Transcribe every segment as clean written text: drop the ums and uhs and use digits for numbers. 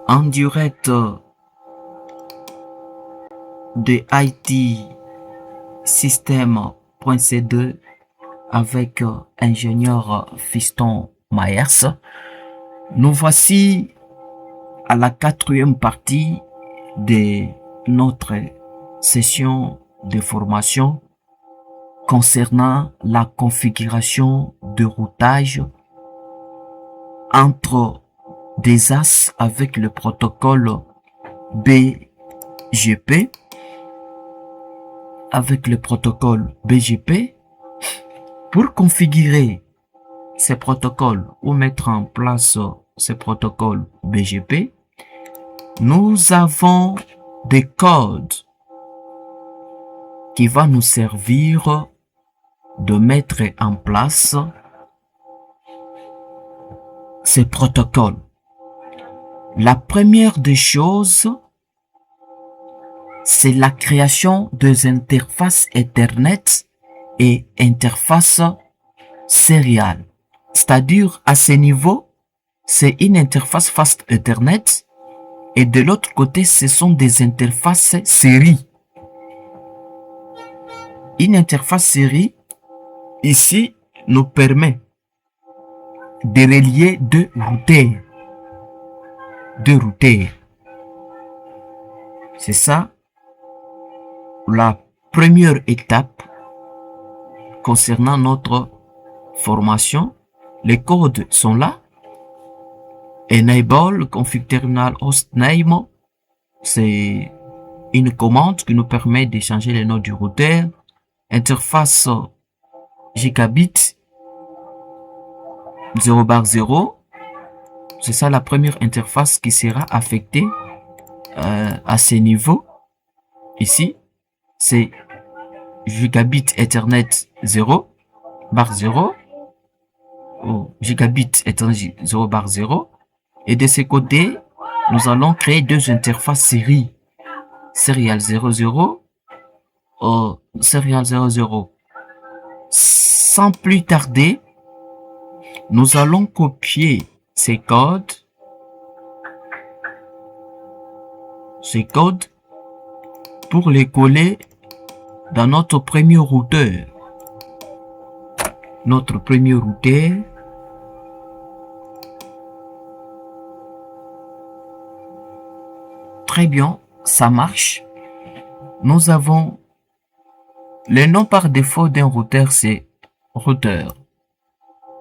en direct de IT System.c2 avec ingénieur Fiston Myers. Nous voici à la 4e partie de notre session de formation concernant la configuration de routage entre des as avec le protocole BGP. Avec le protocole BGP, pour configurer ces protocoles ou mettre en place ces protocoles BGP, nous avons des codes qui vont nous servir de mettre en place ces protocoles. La première des choses, c'est la création des interfaces Ethernet et interfaces sériales. C'est-à-dire, à ce niveau, c'est une interface Fast Ethernet et de l'autre côté, ce sont des interfaces série. Une interface série, ici, nous permet de relier deux routeurs. C'est ça la première étape concernant notre formation. Les codes sont là. Enable config terminal hostname, c'est une commande qui nous permet de changer le nom du routeur. Interface gigabit 0/0, c'est ça la première interface qui sera affectée à ce niveau. Ici, c'est gigabit Ethernet 0/0 ou gigabit Ethernet 0/0. Et de ce côté, nous allons créer deux interfaces série. Serial 00 ou Serial 00. Sans plus tarder, nous allons copier ces codes pour les coller dans notre premier routeur. Notre premier routeur. Très bien, ça marche. Nous avons le nom par défaut d'un routeur, c'est routeur.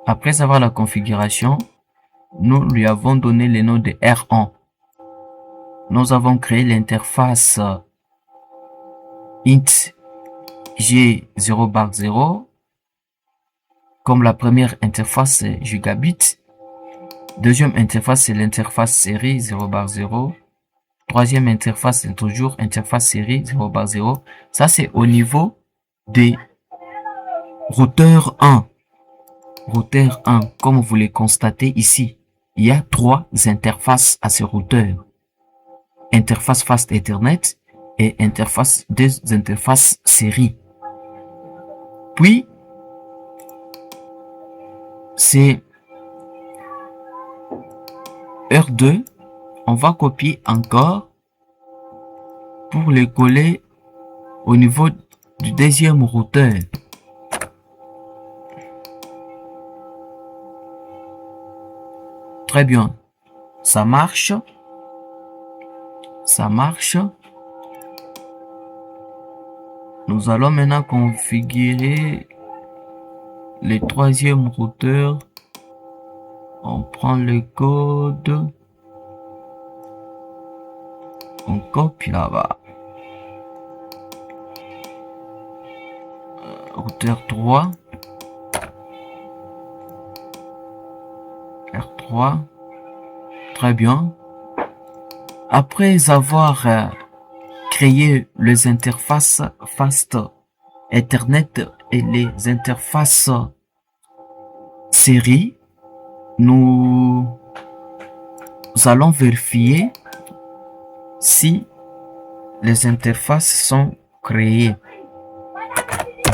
Après avoir la configuration, nous lui avons donné le nom de R1. Nous avons créé l'interface int G 0/0. Comme la première interface c'est gigabit. Deuxième interface c'est l'interface série 0/0. Troisième interface c'est toujours interface série 0/0. Ça c'est au niveau des routeurs 1. Routeur 1, comme vous le constatez ici, il y a 3 interfaces à ce routeur. Interface Fast Ethernet et deux interfaces série. Puis, c'est R2, on va copier encore pour les coller au niveau du deuxième routeur. Très bien, ça marche. Nous allons maintenant configurer le troisième routeur. On prend le code. On copie là-bas. Routeur 3. R3. Très bien. Après avoir créé les interfaces Fast Ethernet et les interfaces série, nous allons vérifier si les interfaces sont créées.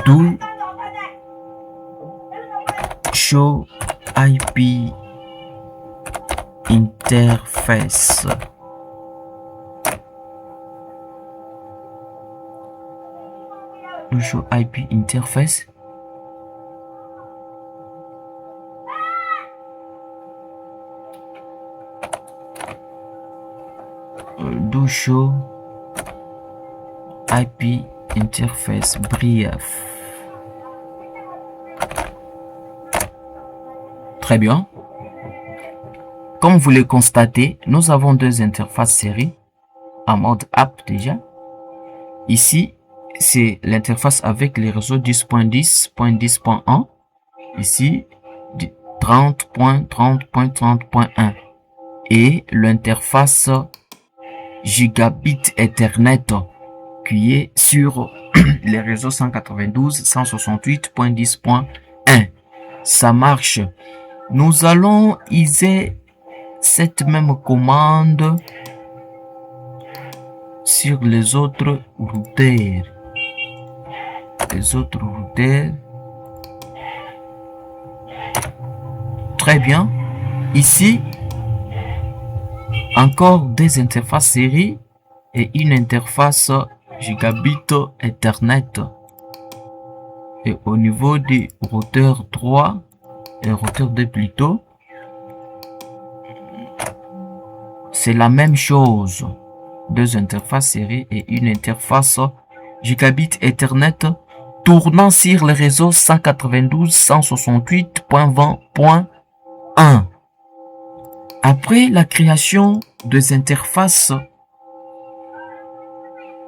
D'où show IP interface. Do show IP interface. Do show IP interface brief. Très bien. Comme vous le constatez, nous avons deux interfaces série en mode app déjà. Ici, c'est l'interface avec les réseaux 10.10.10.1. Ici, 30.30.30.1. Et l'interface Gigabit Ethernet qui est sur les réseaux 192.168.10.1. Ça marche. Nous allons utiliser cette même commande sur les autres routeurs. Très bien. Ici, encore des interfaces série et une interface Gigabit Ethernet. Et au niveau des routeurs 3 et routeur 2 plutôt, c'est la même chose. Deux interfaces série et une interface Gigabit Ethernet tournant sur le réseau 192.168.20.1. Après la création des interfaces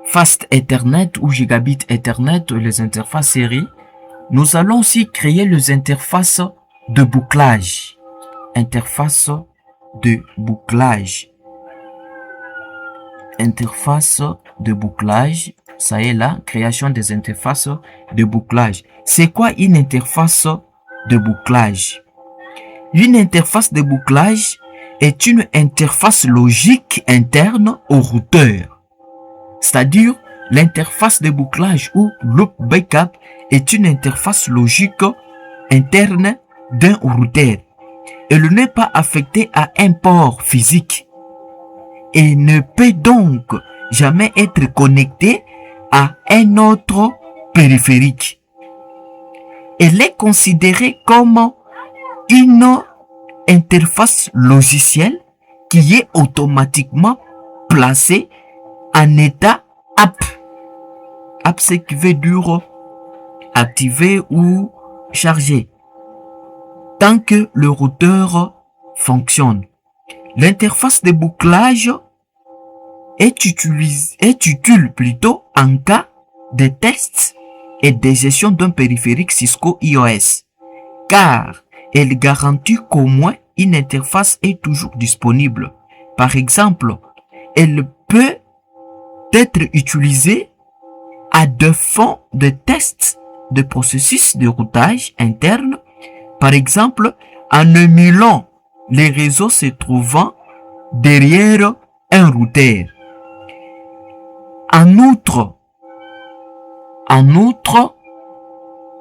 Fast Ethernet ou Gigabit Ethernet, les interfaces série, nous allons aussi créer les interfaces de bouclage. Interface de bouclage, ça est là, création des interfaces de bouclage. C'est quoi une interface de bouclage? Une interface de bouclage est une interface logique interne au routeur. C'est-à-dire, l'interface de bouclage ou loop backup est une interface logique interne d'un routeur. Elle n'est pas affectée à un port physique et ne peut donc jamais être connectée à un autre périphérique. Elle est considérée comme une interface logicielle qui est automatiquement placée en état app. App, c'est qui veut dire activer ou charger, tant que le routeur fonctionne. L'interface de bouclage est utile plutôt en cas de tests et de gestion d'un périphérique Cisco iOS, car elle garantit qu'au moins une interface est toujours disponible. Par exemple, elle peut être utilisée à des fins de tests de processus de routage interne, par exemple en émulant les réseaux se trouvant derrière un routeur. En outre,